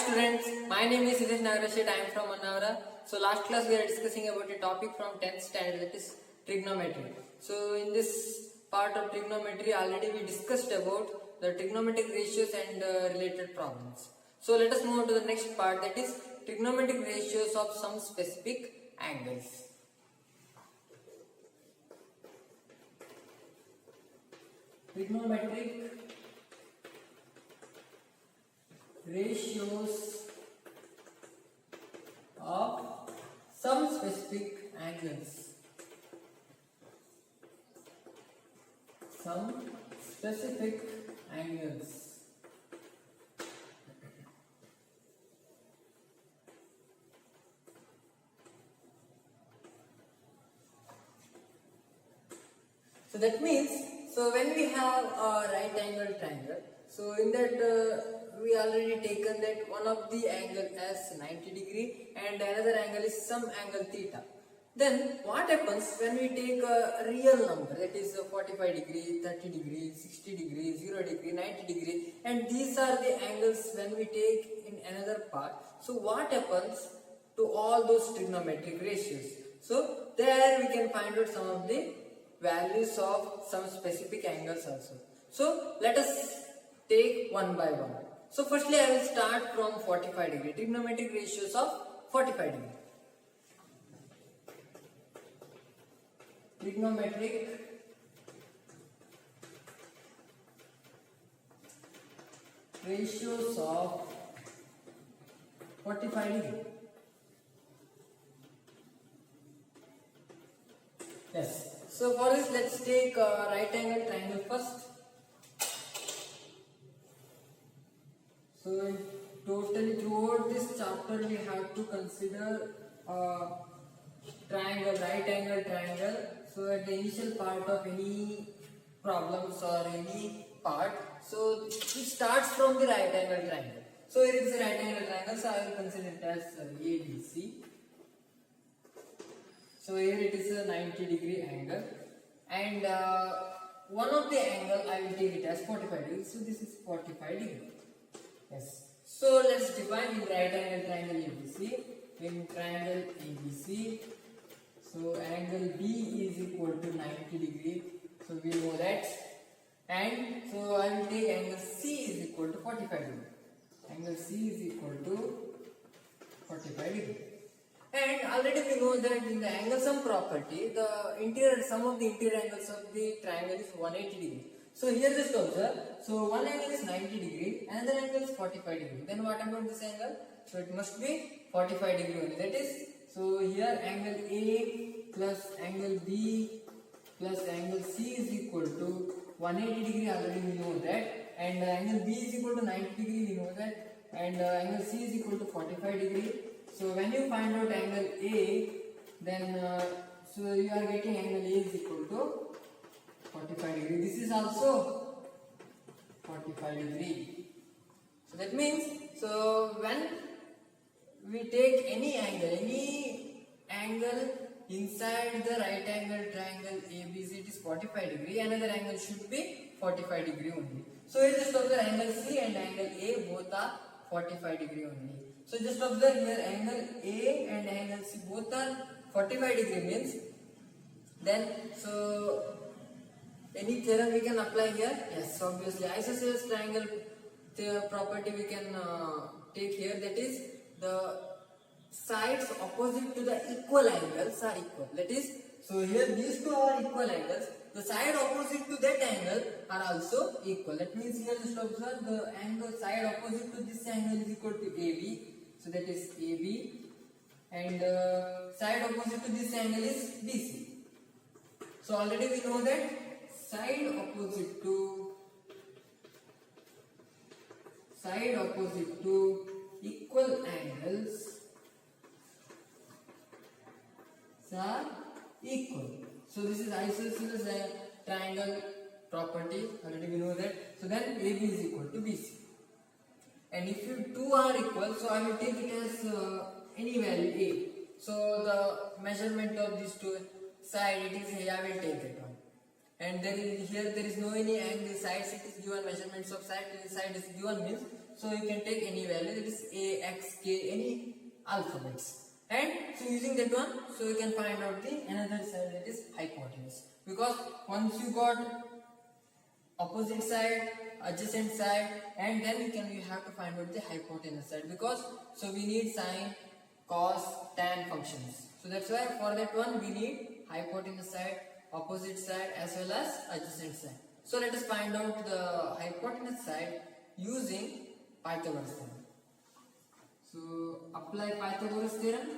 students, my name is Siddhesh Nagarashit. I am from Annavara. So last class we are discussing about a topic from 10th standard, that is trigonometry. So in this part of trigonometry already we discussed about the trigonometric ratios and related problems. So let us move on to the next part, that is trigonometric ratios of some specific angles. Trigonometric ratios of some specific angles. Some specific angles. So that means, so when we have a right angle triangle, so in that we already taken that one of the angle as 90 degree and another angle is some angle theta. Then what happens when we take a real number, that is 45 degree, 30 degree, 60 degree, 0 degree, 90 degree, and these are the angles when we take in another part. So what happens to all those trigonometric ratios? So there we can find out some of the values of some specific angles also. So let us take one by one. So firstly I will start from 45 degree, trigonometric ratios of 45 degree. Trigonometric ratios of 45 degree. Yes. So for this, let's take a right angle triangle first. So totally throughout this chapter we have to consider triangle, right angle triangle. So at the initial part of any problems or any part, so it starts from the right angle triangle. So here is the right angle triangle, so I will consider it as ABC. So here it is a 90 degree angle, and one of the angle I will take it as 45 degree. So this is 45 degree. Yes. So let's define in right angle triangle ABC. In triangle ABC, so angle B is equal to 90 degree. So we know that, and so I will take angle C is equal to 45 degree. Angle C is equal to 45 degree. And already we know that in the angle sum property, the interior sum of the interior angles of the triangle is 180 degree. So here just observe, so one angle is 90 degree, another angle is 45 degree. Then what about this angle? So it must be 45 degree only. That is, so here angle A plus angle B plus angle C is equal to 180 degree, already we know that, and angle B is equal to 90 degree, we know that, and angle C is equal to 45 degree. So when you find out angle A, then so you are getting angle A is equal to 45 degree. This is also 45 degree. So that means, so when we take any angle inside the right angle triangle ABC, it is 45 degree. Another angle should be 45 degree only. So here just observe angle C and angle A both are 45 degree only. So just observe here angle A and angle C both are 45 degree means, then so any theorem we can apply here? Yes, obviously isosceles triangle property we can take here, that is the sides opposite to the equal angles are equal. That is, so here these two are equal angles, the side opposite to that angle are also equal. That means here just observe the angle side opposite to this angle is equal to AB. So that is AB, and side opposite to this angle is BC. So already we know that side opposite to equal angles are equal. So this is isosceles triangle property, already we know that. So then AB is equal to BC. And if you two are equal, so I will take it as any value A. So the measurement of these two side, it is A, I will take that one. And there is no any angle sides, it is given measurements of side is given means So you can take any value, that is A, X, K, any alphabets. And so using that one, so you can find out the another side, that is hypotenuse. Because once you got opposite side, adjacent side, and then you have to find out the hypotenuse side, because so we need sine, cos, tan functions. So that's why for that one we need hypotenuse side, opposite side as well as adjacent side. So let us find out the hypotenuse side using Pythagoras theorem. So apply Pythagoras theorem.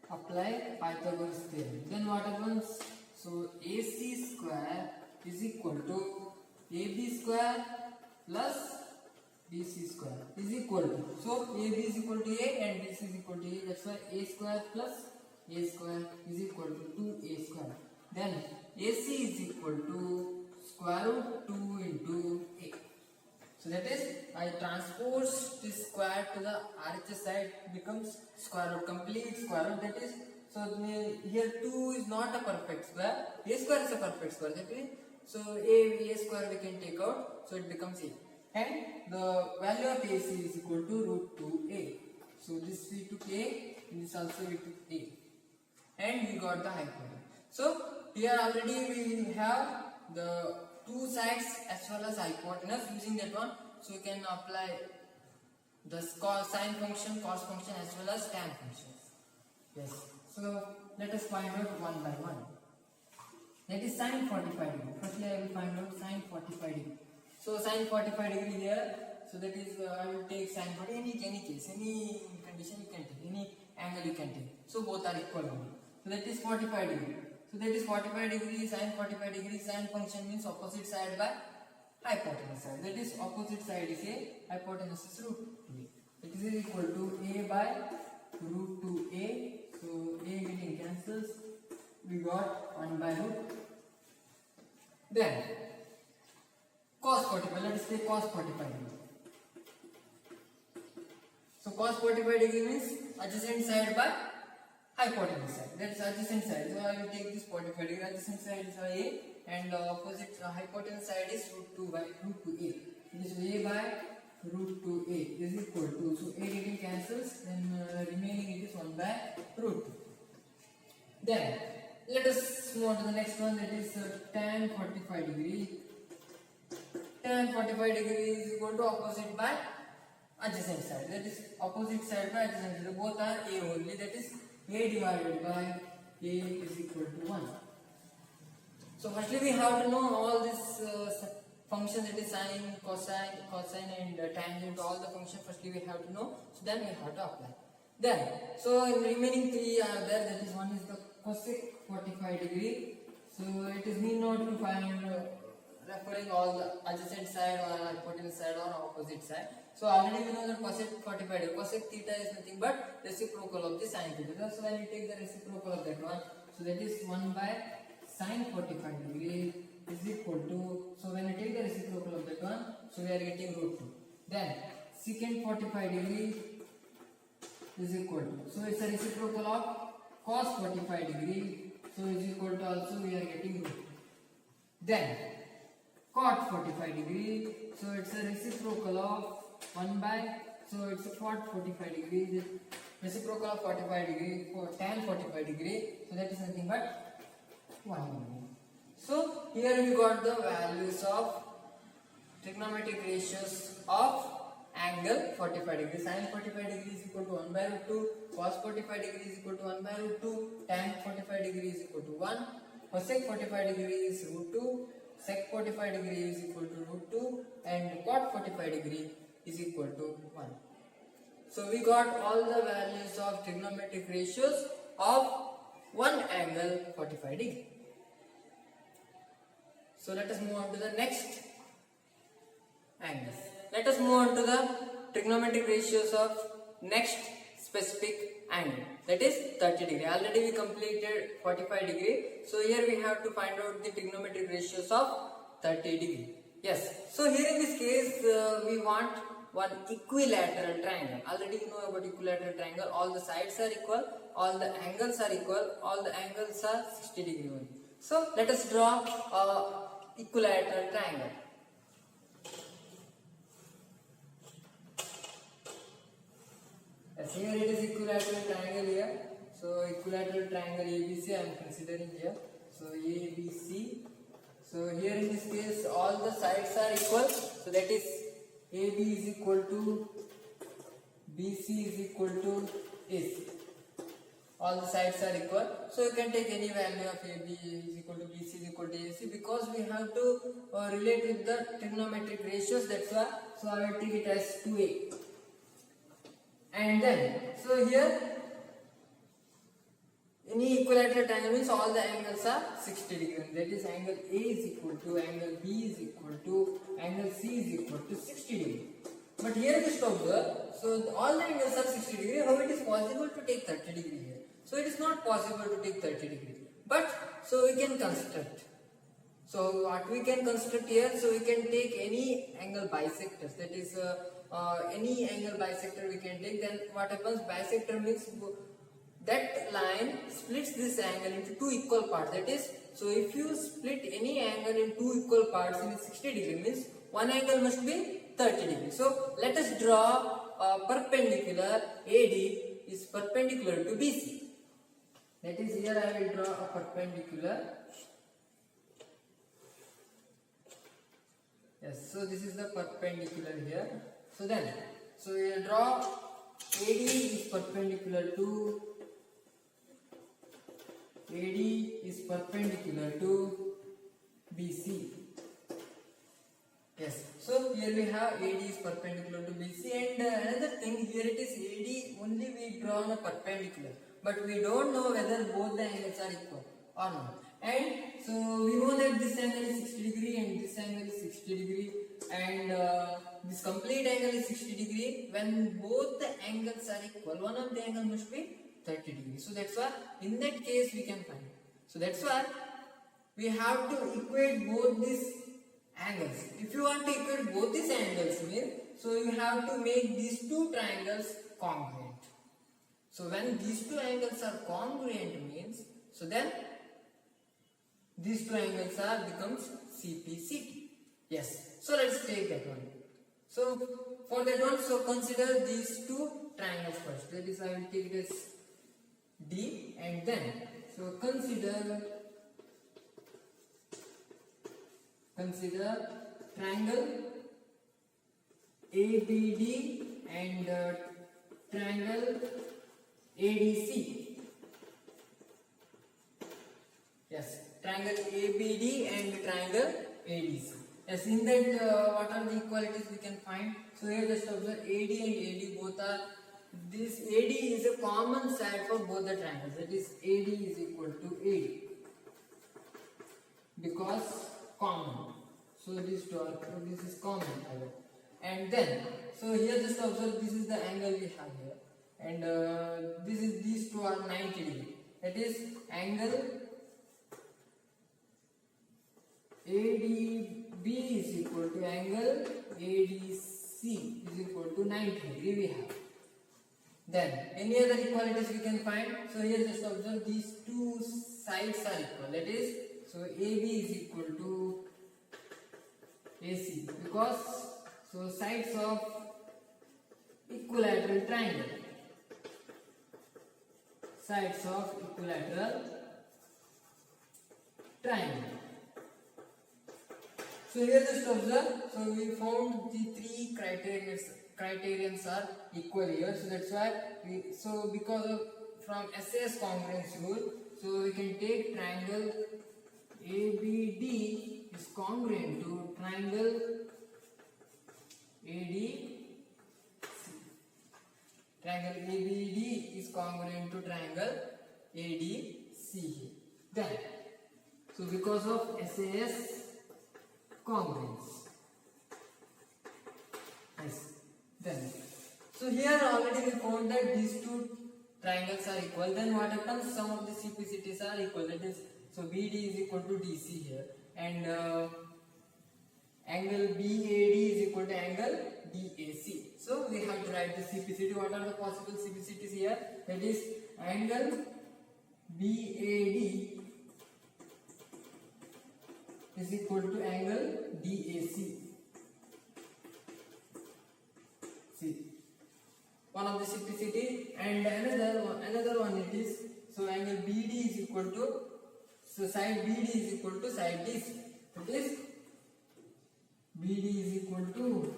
Apply Pythagoras theorem. Then what happens? So AC square is equal to AB square plus BC square is equal to. So AB is equal to A and BC is equal to A. That's why A square plus A square is equal to 2A square. Then AC is equal to square root 2 into A. So that is, I transpose this square to the RHS side, becomes square root, complete square root. That is, so here 2 is not a perfect square, A square is a perfect square. That is, so A square we can take out, so it becomes A. And the value of AC is equal to root 2A. So this we took A, and this also we took A. And we got the hypotenuse. So here already we have the two sides as well as hypotenuse. Using that one, so we can apply the sine function, cos function as well as tan functions. Yes. So let us find out one by one. That is sine 45 degree. Firstly I will find out sine 45 degree. So sine 45 degree here. So that is I will take sine 40, any case, any condition you can take, any angle you can take. So both are equal only. So that is 45 degree. So that is 45 degree, sine 45 degree, sine function means opposite side by hypotenuse side. That is opposite side is A, hypotenuse is root 2A. It is equal to A by root 2A. So A getting cancels. We got 1 by root. Then cos 45. Let us take cos 45 degree. So cos 45 degree means adjacent side by hypotenuse side. That is adjacent side. So I will take this 45 degree. Adjacent side is A and opposite hypotenuse side is root 2 by root 2A. This A by root 2A is equal to, so A getting cancels, then remaining it is 1 by root 2. Then let us move on to the next one, that is tan 45 degree. Tan 45 degree is equal to opposite by adjacent side. That is opposite side by adjacent side. Both are A only. That is A divided by A is equal to 1. So firstly we have to know all these functions, that is sine, cosine and tangent, all the functions firstly we have to know. So then we have to apply. Then, so remaining three are there. That is, one is the cosec 45 degree. So it is need not to find referring all the adjacent side or hypotenuse side or opposite side. So already we know that cosec 45 degree. Cosec theta is nothing but reciprocal of the sine theta. So when you take the reciprocal of that one, so that is 1 by sine 45 degree is equal to, so when you take the reciprocal of that one, so we are getting root 2. Then secant 45 degree is equal to, so it's a reciprocal of cos 45 degree, so is equal to also we are getting root 2. Then cot 45 degree, so it's a reciprocal of 1 by, so it's a cot 45 degree, the reciprocal of 45 degree for tan 45 degree, so that is nothing but 1 only. So here we got the values of trigonometric ratios of angle 45 degree. Sin 45 degree is equal to 1 by root 2, cos 45 degree is equal to 1 by root 2, tan 45 degree is equal to 1, cosec 45 degree is root 2, sec 45 degree is equal to root 2, and cot 45 degree is equal to 1. So we got all the values of trigonometric ratios of one angle 45 degree. So let us move on to the next angles. Let us move on to the trigonometric ratios of next specific angle, that is 30 degree. Already we completed 45 degree. So here we have to find out the trigonometric ratios of 30 degree. Yes. So here in this case we want one equilateral triangle. Already you know about equilateral triangle. All the sides are equal, all the angles are equal, all the angles are 60 degree only. So let us draw equilateral triangle. As here it is equilateral triangle here. So equilateral triangle ABC I am considering here. So ABC. So here in this case all the sides are equal. So that is AB is equal to BC is equal to AC. All the sides are equal. So you can take any value of AB is equal to BC is equal to AC because we have to relate with the trigonometric ratios. That's why. So I will take it as 2A. And then, so here any equilateral triangle means all the angles are 60 degrees. That is angle A is equal to angle B is equal to angle C is equal to 60 degrees. But here we stop there. So all the angles are 60 degrees. How it is possible to take 30 degrees here? So it is not possible to take 30 degrees. But so we can construct. So what we can construct here? So we can take any angle bisectors. That is any angle bisector we can take. Then what happens? Bisector means that line splits this angle into two equal parts. That is, so if you split any angle in two equal parts in 60 degree means one angle must be 30 degrees. So let us draw a perpendicular. AD is perpendicular to BC. That is, here I will draw a perpendicular. Yes, so this is the perpendicular here. So then, so we will draw AD is perpendicular to BC. Yes, so here we have AD is perpendicular to BC, and another thing here it is AD only we draw on a perpendicular, but we don't know whether both the angles are equal or not. And so we know that this angle is 60 degree and this angle is 60 degree, and this complete angle is 60 degree. When both the angles are equal, one of the angle must be 30 degrees. So that's why in that case we can find. So that's why we have to equate both these angles. If you want to equate both these angles, so you have to make these two triangles congruent. So when these two angles are congruent means, so then these two angles are becomes CPCT. Yes. So let's take that one. So for that one, so consider these two triangles first. That is, I will take it as D, and then so consider triangle ABD and triangle ADC. Yes, triangle ABD and triangle ADC. Yes, in that what are the equalities we can find? So here just observe AD and AD both are, this AD is a common side for both the triangles. That is AD is equal to AD because common. So this is common. And then so here just observe this is the angle we have here, and these two are 90 degree. That is angle ADB is equal to angle ADC is equal to 90 degree we have. Then any other equalities we can find. So here just observe these two sides are equal. That is, so AB is equal to AC because so sides of equilateral triangle. Sides of equilateral triangle. So here just observe, so we found the three criterions are equal here. So that's why so because of from SAS congruence rule, so we can take triangle ABD is congruent to triangle ADC. Triangle ABD is congruent to triangle ADC. Then, so because of SAS congruence. Yes. Then, so here already we found that these two triangles are equal. Then what happens? Some of the CPCTs are equal. That is, so BD is equal to DC here, and angle BAD is equal to angle DAC. So we have to write the CPCT. What are the possible CPCTs here? That is angle BAD is equal to angle DAC. See, one of the simplicity, and another one it is, so angle BD is equal to, so side BD is equal to side DC. That is BD is equal to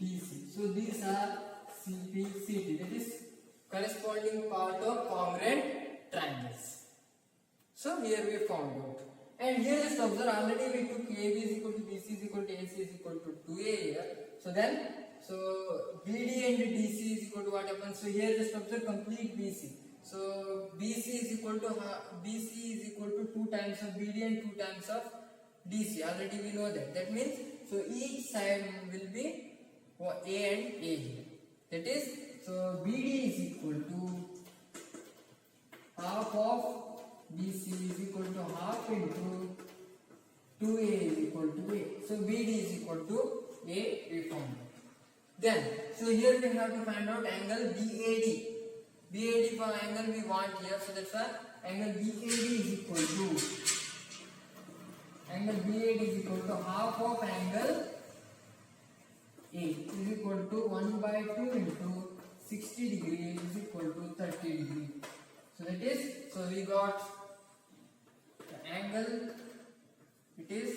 DC. So these are CP, CT, that is corresponding part of congruent triangles. So here we found out. And here just observe, already we took AB is equal to BC is equal to AC is equal to 2A here. So then, so BD and DC is equal to what happens? So here just observe complete BC. So BC is equal to 2 times of BD and 2 times of DC. Already we know that. That means, so each side will be A and A here. That is, so BD is equal to half of BC is equal to half into 2A is equal to A. So BD is equal to A, we found. Then, so here we have to find out angle BAD. BAD for angle we want here, so that's why angle BAD is equal to half of angle A is equal to 1 by 2 into 60 degree is equal to 30 degree. So that is, so we got the angle, it is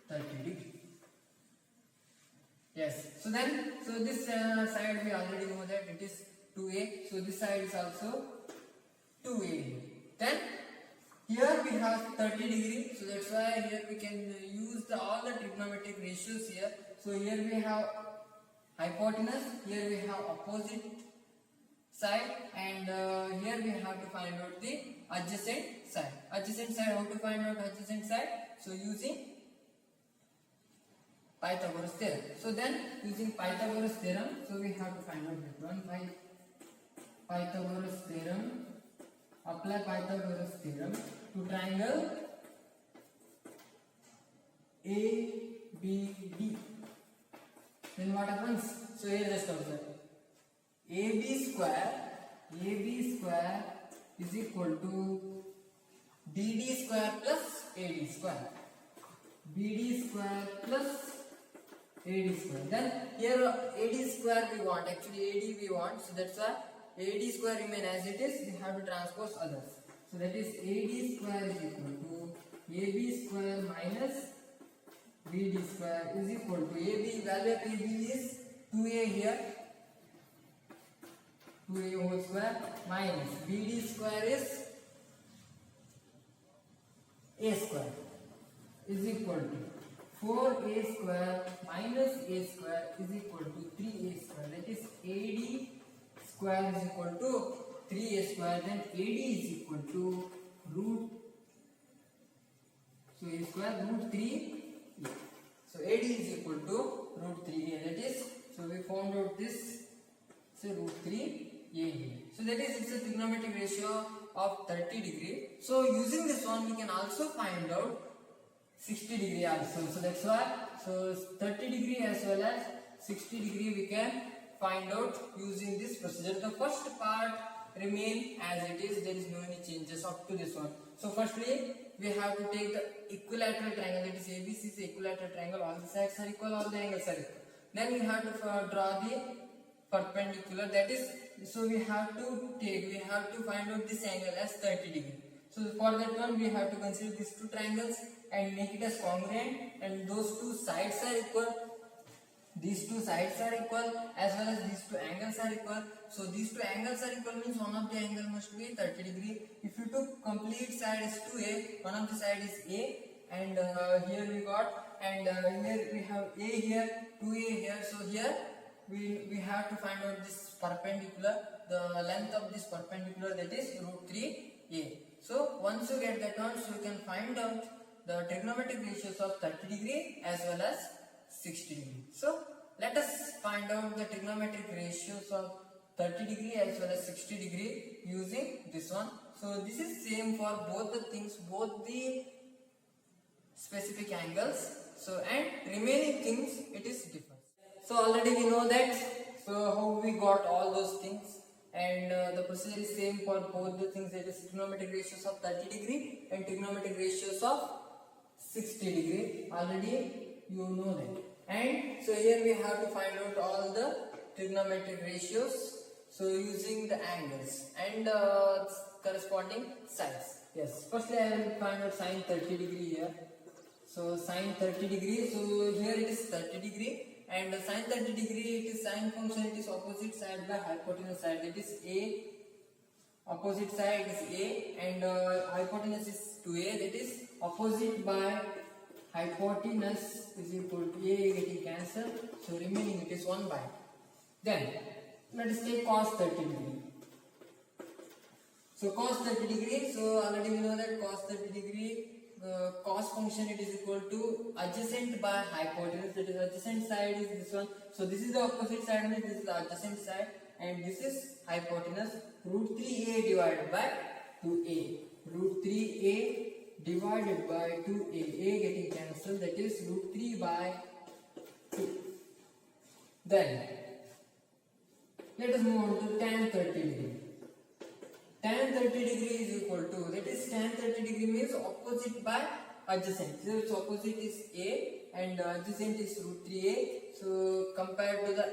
30 degree. Yes, so then, so this side we already know that it is 2A, so this side is also 2A. Then here we have 30 degree, so that's why here we can use all the trigonometric ratios here. So here we have hypotenuse, here we have opposite side, and here we have to find out the adjacent side. Adjacent side, how to find out adjacent side? So using Pythagoras theorem. So then using Pythagoras theorem, so we have to find out that one by Pythagoras theorem. Apply Pythagoras theorem to triangle ABD. Then what happens? So here just observe. AB square is equal to BD square plus AD square. BD square plus AD square. Then here AD square we want, actually AD we want, so that's why AD square remain as it is, we have to transpose others. So that is AD square is equal to AB square minus BD square is equal to AB, value of AB is 2A here, 2A whole square minus BD square is A square is equal to 4A square minus A square is equal to 3A square. That is AD square is equal to 3A square, then AD is equal to root, so A square root 3A. So AD is equal to root 3A, that is, so we found out this, so root 3A here. So that is, it's a trigonometric ratio of 30 degree. So using this one we can also find out 60 degree also. So that's why, so 30 degree as well as 60 degree we can find out using this procedure. The first part remain as it is, there is no any changes up to this one. So firstly we have to take the equilateral triangle, that is ABC is equilateral triangle, all the sides are equal, all the angles are equal. Then we have to draw the perpendicular, that is, so we have to find out this angle as 30 degree. So for that one we have to consider these two triangles and make it as congruent, and those two sides are equal. These two sides are equal as well as these two angles are equal. So these two angles are equal means one of the angle must be 30 degree. If you took complete side is 2A, one of the side is A, and here we got, and here we have A here, 2A here. So here we have to find out this perpendicular, the length of this perpendicular, that is root 3A. So once you get that one, so you can find out the trigonometric ratios of 30 degree as well as 60 degree. So let us find out the trigonometric ratios of 30 degree as well as 60 degree using this one. So this is same for both the things, both the specific angles. So and remaining things it is different. So already we know that. So how we got all those things, and the procedure is same for both the things, that is trigonometric ratios of 30 degree and trigonometric ratios of 60 degree. Already you know that. And so here we have to find out all the trigonometric ratios. So using the angles and corresponding sides. Yes. Firstly, I will find out sine 30 degree here. So sine 30 degree. So here it is 30 degree, and sine 30 degree, it is sine function. It is opposite side by hypotenuse side. That is a. Opposite side is a, and hypotenuse is 2a. That is opposite by hypotenuse is equal to a getting cancelled. So remaining it is 1 by. Then let us take cos 30 degree. So cos 30 degree, so already we know that cos 30 degree, cos function, it is equal to adjacent by hypotenuse. That is adjacent side is this one. So this is the opposite side and this is the adjacent side, and this is hypotenuse. Root 3a divided by 2a. Root 3a divided by 2a. A getting cancelled. That is root 3 by 2. Then let us move on to tan 30 degree. Tan 30 degree is equal to, that is tan 30 degree means opposite by adjacent. So its opposite is a and adjacent is root 3a. So compared to the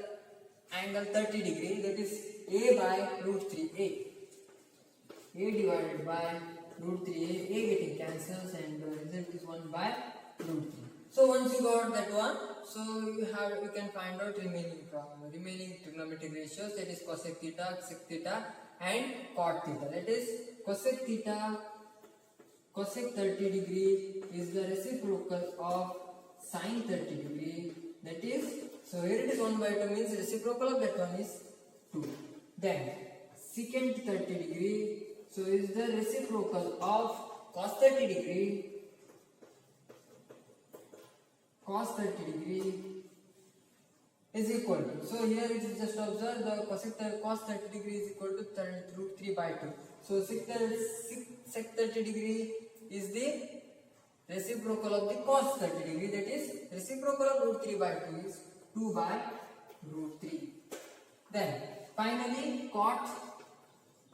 angle 30 degree, that is a by root 3a. A divided by root 3a. A getting cancels and the result is 1 by root 3. So once you got that one, so you can find out remaining trigonometric ratios, that is cosec theta, sec theta and cot theta. That is cosec theta, cosec 30 degree is the reciprocal of sine 30 degree. That is, so here it is 1 by 2 means reciprocal of that one is 2. Then secant 30 degree, so is the reciprocal of cos 30 degree. Cos 30 degree is equal to, so here it is just observe the cos 30 degree is equal to root 3 by 2. So sec 30 degree is the reciprocal of the cos 30 degree, that is reciprocal of root 3 by 2 is 2 by root 3. Then finally cot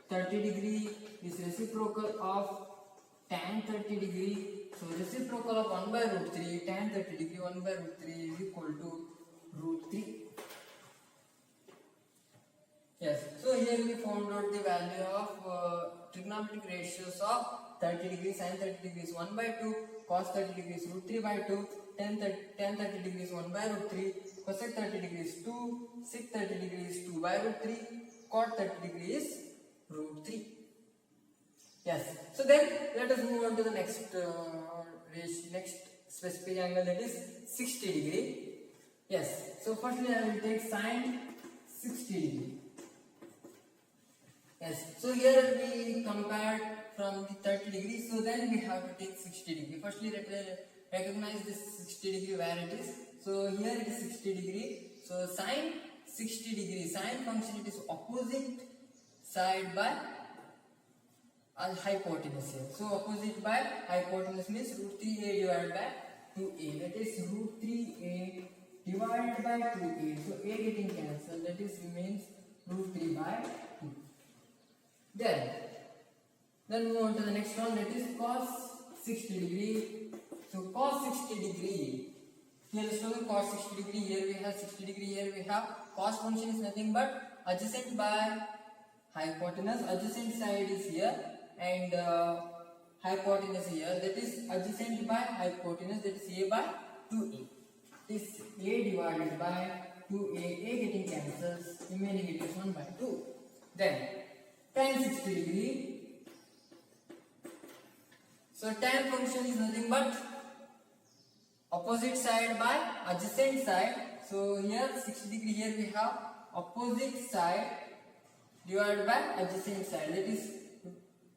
30 degree is reciprocal of tan 30 degree. So reciprocal of 1 by root 3, tan 30 degree 1 by root 3 is equal to root 3. Yes, so here we found out the value of trigonometric ratios of 30 degrees, sin 30 degrees 1 by 2, cos 30 degrees root 3 by 2, tan 30 degrees 1 by root 3, cosec 30 degrees 2, sec 30 degrees 2 by root 3, cot 30 degrees root 3. Yes, so then let us move on to the next specific angle, that is 60 degree. Yes, so firstly I will take sine 60 degree. Yes, so here we compared from the 30 degrees, so then we have to take 60 degree. Firstly recognize this 60 degree where it is. So here it is 60 degree. So sine 60 degree, sine function, it is opposite side by hypotenuse here. So opposite by hypotenuse means root 3a divided by 2a. That is root 3a divided by 2a. So a getting cancelled. That is remains root 3 by 2. Then move on to the next one. That is cos 60 degree. So cos 60 degree. Here is showing cos 60 degree. Here we have 60 degree. Here we have cos function is nothing but adjacent by hypotenuse. Adjacent side is here and hypotenuse here. That is adjacent by hypotenuse. That is a by 2a. This a divided by 2a. A getting cancels. Remaining it is 1 by 2. Then tan 60 degree. So tan function is nothing but opposite side by adjacent side. So here 60 degree, here we have opposite side divided by adjacent side. That is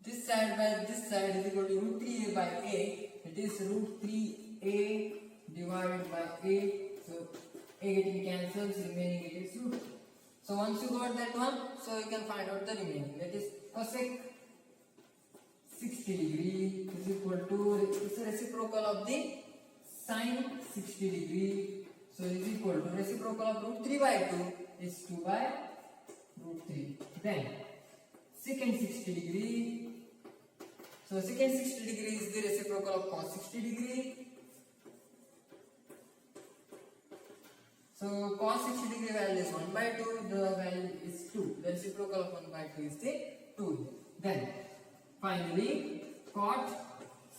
this side by this side is equal to root 3a by a. It is root 3a divided by a. So a getting cancels, remaining it is root 3. So once you got that one, so you can find out the remaining. That is cosec 60 degree is equal to, it's a reciprocal of the sine 60 degree. So is equal to reciprocal of root 3 by 2 is 2 by root 3. Then secant 60 degree. So secant 60 degree is the reciprocal of cos 60 degree. So cos 60 degree value is 1 by 2, the value is 2. The reciprocal of 1 by 2 is the 2. Then finally cot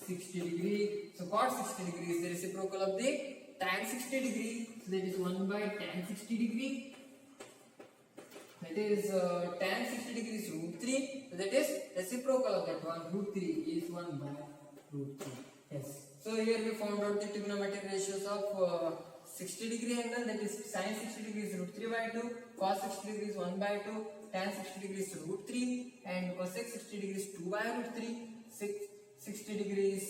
60 degree. So cot 60 degree is the reciprocal of the tan 60 degree. So that is 1 by tan 60 degree. That is tan 60 degree is root 3. So that is reciprocal of that one. Root 3 is 1 by root 3. Yes. So here we found out the trigonometric ratios of 60 degree angle, that is sin 60 degree is root 3 by 2, cos 60 degree is 1 by 2, tan 60 degree is root 3, and cosec 60 degree is 2 by root 3, 60 degree is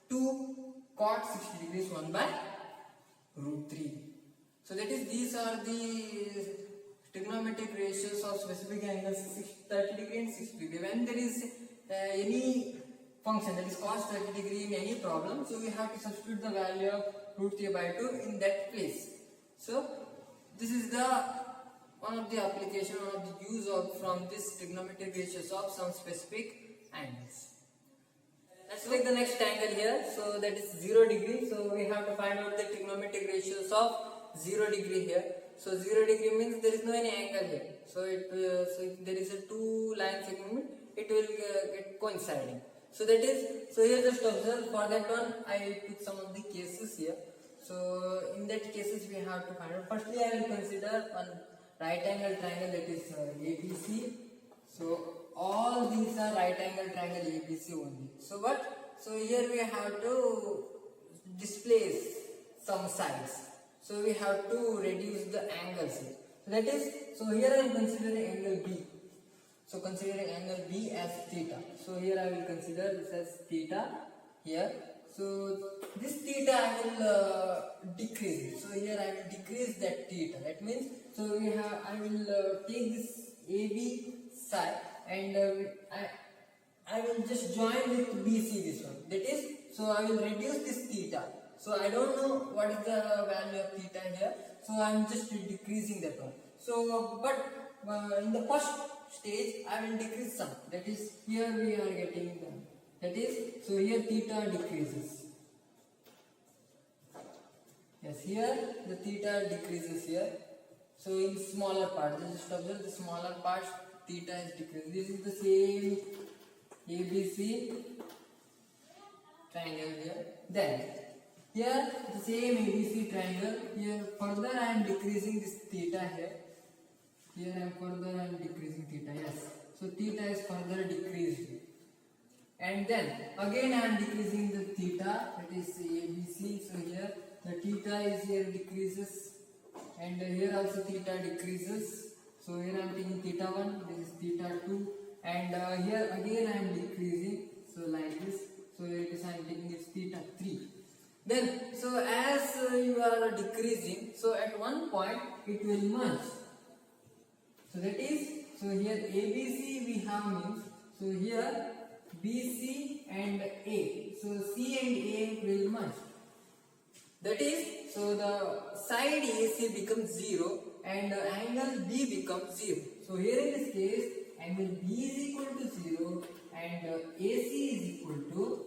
2, cot 60 degree is 1 by root 3. So that is, these are the trigonometric ratios of specific angles 30 degree and 60 degree. When there is any function that is cos 30 degree in any problem, so we have to substitute the value of root 3 by 2 in that place. So this is the one of the application, one of the use of from this trigonometric ratios of some specific angles. Let's take the next angle here. So that is 0 degree. So we have to find out the trigonometric ratios of 0 degree here. So 0 degree means there is no any angle here. So if there is a two line segment, it will get coinciding. So that is, so here just observe, for that one I took some of the cases here. So in that cases we have to find out. Firstly I will consider one right angle triangle, that is ABC. So all these are right angle triangle ABC only. So what? So here we have to displace some sides. So we have to reduce the angles here. So that is, so here I am considering angle B. So considering angle B as theta. So here I will consider this as theta here. So this theta I will decrease. So here I will decrease that theta. That means, so we have, I will take this AB side and I will just join with BC this one. That is, so I will reduce this theta. So I don't know what is the value of theta here. So I am just decreasing that one. So but in the first stage I will decrease some. That is, here we are getting the, that is, so here theta decreases. Yes, here the theta decreases here. So in smaller part, just observe the smaller part, theta is decreased. This is the same ABC triangle here. Then here the same ABC triangle. Here further I am decreasing this theta here. Here I am further decreasing theta. Yes. So theta is further decreased. And then again I am decreasing the theta. That is ABC. So here the theta is here decreases. And here also theta decreases. So here I am taking theta 1. This is theta 2. And here again I am decreasing. So like this. So here it is I am taking this theta 3. Then so as you are decreasing, so at one point it will merge. So that is, so here ABC we have means, so here BC and A. So C and A will merge. That is, so the side AC becomes 0 and angle B becomes 0. So here in this case, angle B is equal to 0 and AC is equal to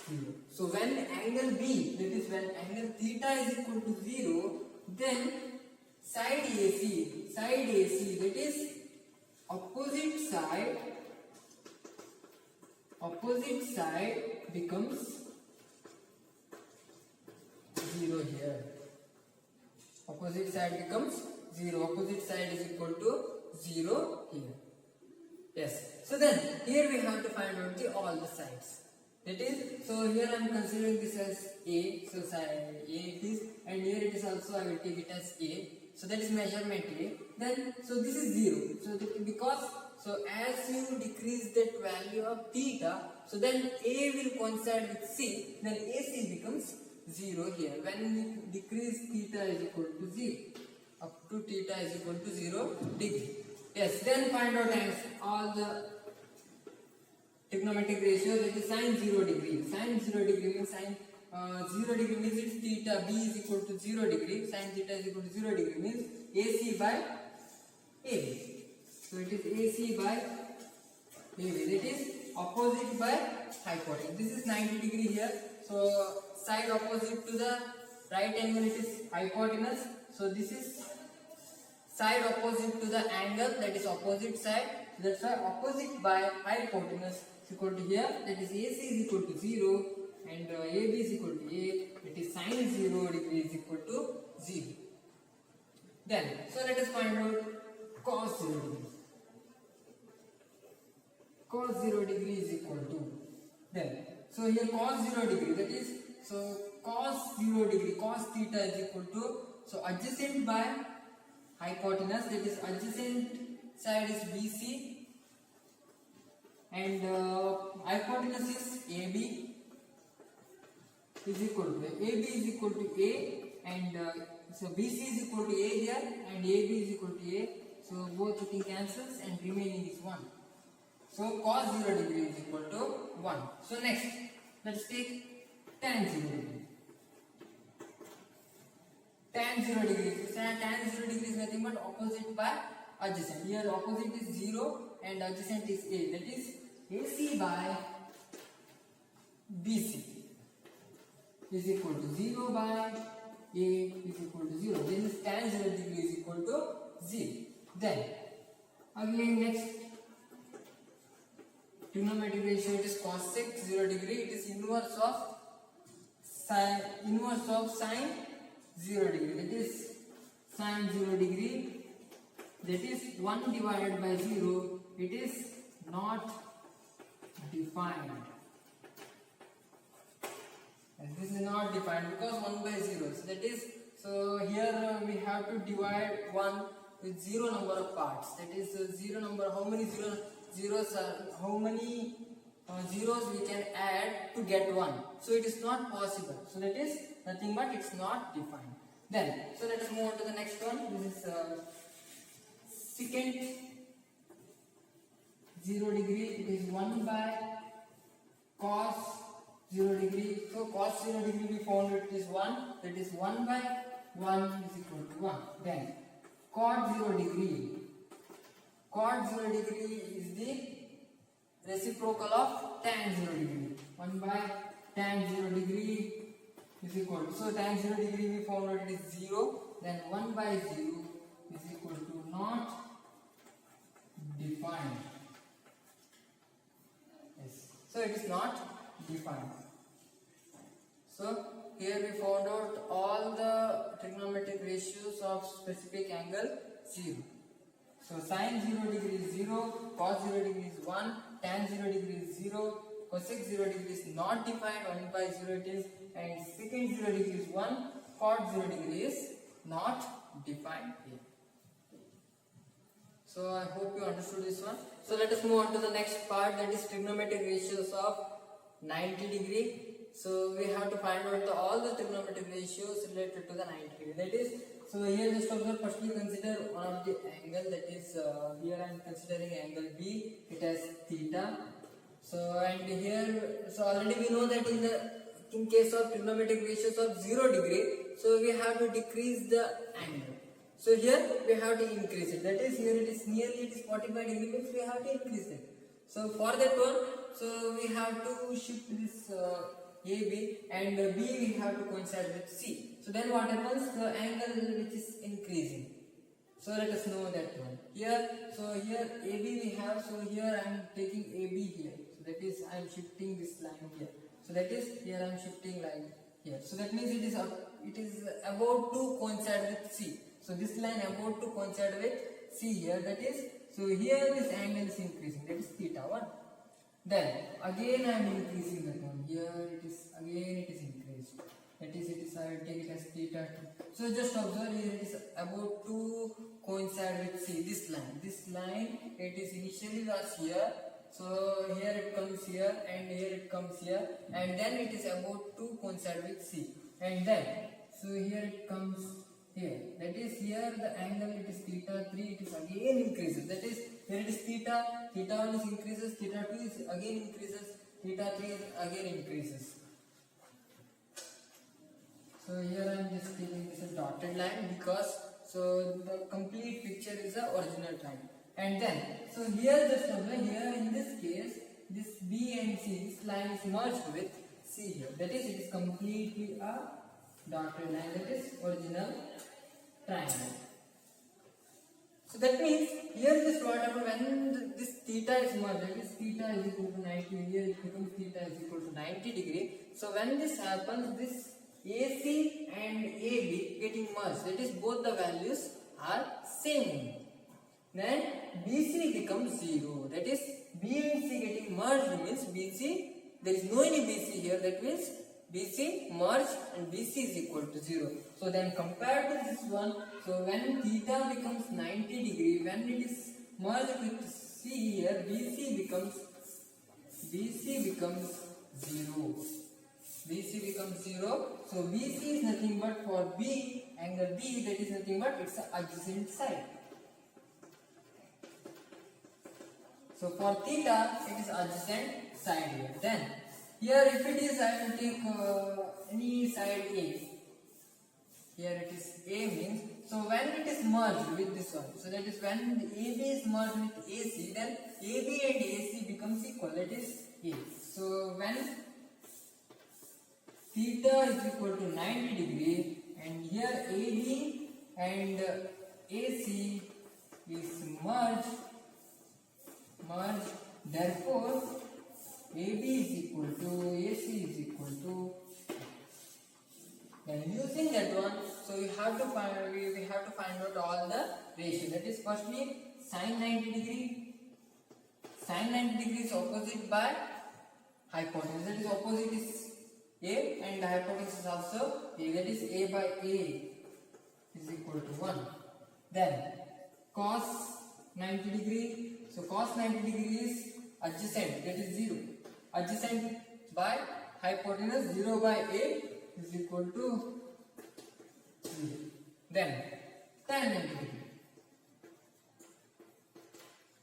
0. So when angle B, that is when angle theta is equal to 0, then side AC, that is opposite side becomes 0 here. Opposite side becomes 0. Opposite side is equal to 0 here. Yes. So then here we have to find out all the sides. That is, so here I am considering this as A. So side A it is, and here it is also I will take it as A. So that is measurement A. Then so this is 0. So because, so as you decrease that value of theta, so then A will coincide with C, then AC becomes 0 here. When you decrease theta is equal to 0, up to theta is equal to 0 degree. Yes, then find out all the trigonometric ratio, that is sin 0 degree. Sin 0 degree means sin 0 degree means it's theta B is equal to 0 degree. Sin theta is equal to 0 degree means AC by AB. So it is AC by AB. That is opposite by hypotenuse. This is 90 degree here. So side opposite to the right angle it is hypotenuse. So this is side opposite to the angle, that is opposite side. That's why opposite by hypotenuse is equal to here, that is AC is equal to 0 and AB is equal to A, it is sine 0 degree is equal to 0. Then, so let us find out cos 0 degree. Cos 0 degree is equal to, then, so here cos 0 degree, that is, so cos 0 degree, cos theta is equal to, so adjacent by hypotenuse, that is adjacent side is BC and hypotenuse is AB is equal to AB is equal to A and so BC is equal to A here and AB is equal to A, so both it cancels and remaining is 1. So cos 0 degree is equal to 1. So next, let's take tan 0 degree. Tan 0 degree. So tan 0 degree is nothing but opposite by adjacent. Here opposite is 0 and adjacent is A. That is AC by BC is equal to 0 by A is equal to 0. Then tan 0 degree is equal to 0. Then again next trigonometric ratio, it is cosec 0 degree. It is inverse of sine 0 degree. That is sine 0 degree. That is 1 divided by 0. It is not defined. And this is not defined because 1 by 0. So that is, so here we have to divide 1 with 0 number of parts. That is 0 number. How many zeros are, how many zeros we can add to get 1. So it is not possible. So that is nothing but it's not defined. Then, so let us move on to the next one. This is secant 0 degree. It is 1 by cos 0 degree. So cos 0 degree we found it is 1. That is 1 by 1 is equal to 1. Then cot 0 degree. Cot 0 degree is the reciprocal of tan 0 degree. 1 by tan 0 degree is equal to, so tan 0 degree we found out it is 0. Then 1 by 0 is equal to not defined. Yes. So it is not defined. So here we found out all the trigonometric ratios of specific angle 0. So sine 0 degree is 0, cos 0 degree is 1, tan 0 degree is 0, cosec 0 degree is not defined, 1 by 0 it is, and secant 0 degree is 1, cot 0 degree is not defined here. So I hope you understood this one. So let us move on to the next part, that is trigonometric ratios of 90 degree. So we have to find out all the trigonometric ratios related to the 90 degree. That is, so here just observe, firstly consider one of the angle, that is here I am considering angle B, it has theta. So and here, so already we know that in case of trigonometric ratios of 0 degree, so we have to decrease the angle. So here we have to increase it. That is, here it is nearly 45 degree, means we have to increase it. So for that one, so we have to shift this AB and B we have to coincide with C. So then what happens? The angle which is increasing. So let us know that one. Here, so here AB we have. So here I am taking AB here. So that is I am shifting this line here. So that is here I am shifting line here. So that means it is about to coincide with C. So this line about to coincide with C here. That is, so here this angle is increasing. That is theta 1. Then again I am increasing that one. Here it is again it is increased. That is, it is I will take it as theta 2. So just observe, here it is about to coincide with C. This line it is initially was here. So here it comes here and here it comes here, and then it is about to coincide with C. And then so here it comes here. That is, here the angle it is theta 3. It is again increases. That is, here it is theta 1 is increases, theta 2 is again increases, theta 3 is again increases. So here I am just taking this a dotted line because so the complete picture is the original line. And then so here just observe, here in this case this B and C, this line is merged with C here. That is, it is completely a dotted line. That is original triangle. So that means here this what happens when this theta is merged, that is theta is equal to 90, here it becomes theta is equal to 90 degree. So when this happens, this AC and AB getting merged, that is both the values are same. Then BC becomes 0, that is B and C getting merged means BC, there is no any BC here, that means BC merged and BC is equal to 0. So then compared to this one, so when theta becomes 90 degree, when it is merged with C here, BC becomes 0. BC becomes 0. So BC is nothing but for B, angle B, that is nothing but it's the adjacent side. So for theta, it is adjacent side here. Then here if it is, I will take any side A. Here it is A means, so when it is merged with this one, so that is when the AB is merged with AC, then AB and AC becomes equal, that is A. So when theta is equal to 90 degree and here AB and AC is merged, therefore AB is equal to AC is equal to, then using that one, so we have to find out all the ratio. That is firstly sin 90 degree. Sin 90 degree is opposite by hypotenuse. That is opposite is A and the hypotenuse is also A. That is A by A is equal to 1. Then cos 90 degree. So cos 90 degree is adjacent, that is 0. Adjacent by hypotenuse 0 by A is equal to 0. Then tan 90 degree.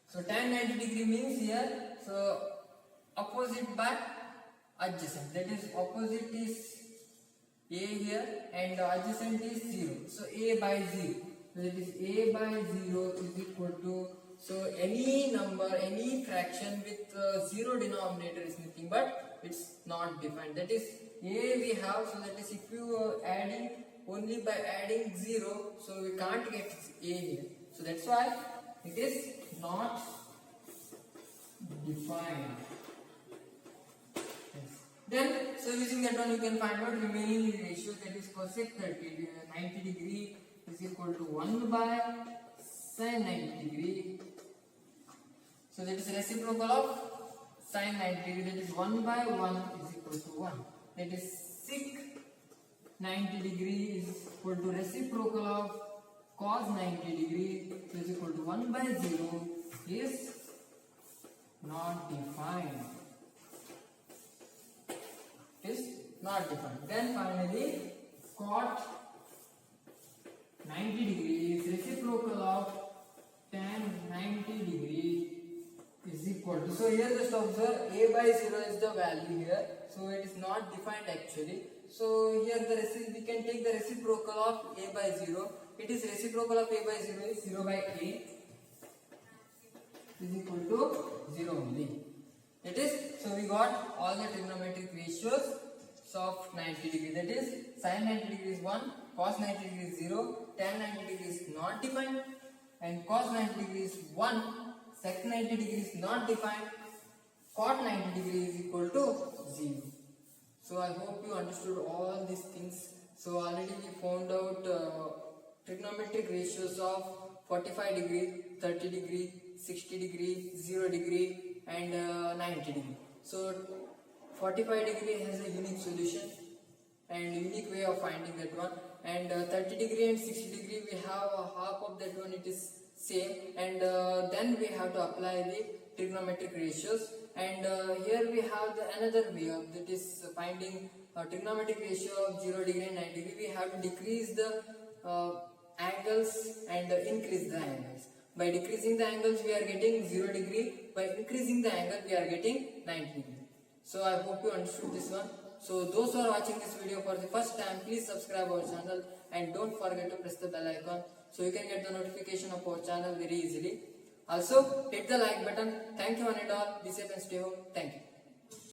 So tan 90 degree means here, so opposite by adjacent, that is opposite is A here and adjacent is 0. So A by 0. So that is A by 0 is equal to, so any number, any fraction with 0 denominator is nothing but it's not defined. That is A we have, so that is if you are adding only by adding 0, so we can't get A here. So that's why it is not defined. Yes. Then, so using that one you can find out remaining ratio, that is cosec 90 degree is equal to 1 by sin 90 degree. So that is reciprocal of sin 90 degree, that is 1 by 1 is equal to 1. That is sec 90 degree is equal to reciprocal of cos 90 degree, so is equal to 1 by 0 is not defined. Is not defined. Then finally cot 90 degree is reciprocal of tan 90 degree is equal to, so here just observe A by 0 is the value here, so it is not defined actually. So here we can take the reciprocal of A by 0. It is reciprocal of A by 0 is 0 by A is equal to 0 only. It is, so we got all the trigonometric ratios of 90 degree, that is sin 90 degree is 1, cos 90 degree is 0, tan 90 degree is not defined, and cos 90 degree is 1, sec 90 degree is not defined, cot 90 degree is equal to 0. So I hope you understood all these things. So already we found out trigonometric ratios of 45 degree, 30 degree, 60 degree, 0 degree and 90 degree. So 45 degree has a unique solution and unique way of finding that one, and 30 degree and 60 degree we have a half of that one, it is same, and then we have to apply the trigonometric ratios, and here we have another way of that is finding trigonometric ratio of 0 degree and 90 degree. We have to decrease the angles and increase the angles. By decreasing the angles we are getting 0 degree, by increasing the angle we are getting 90 degree. So I hope you understood this one. So those who are watching this video for the first time, please subscribe our channel and don't forget to press the bell icon so you can get the notification of our channel very easily. Also hit the like button. Thank you one and all. Be safe and stay home. Thank you.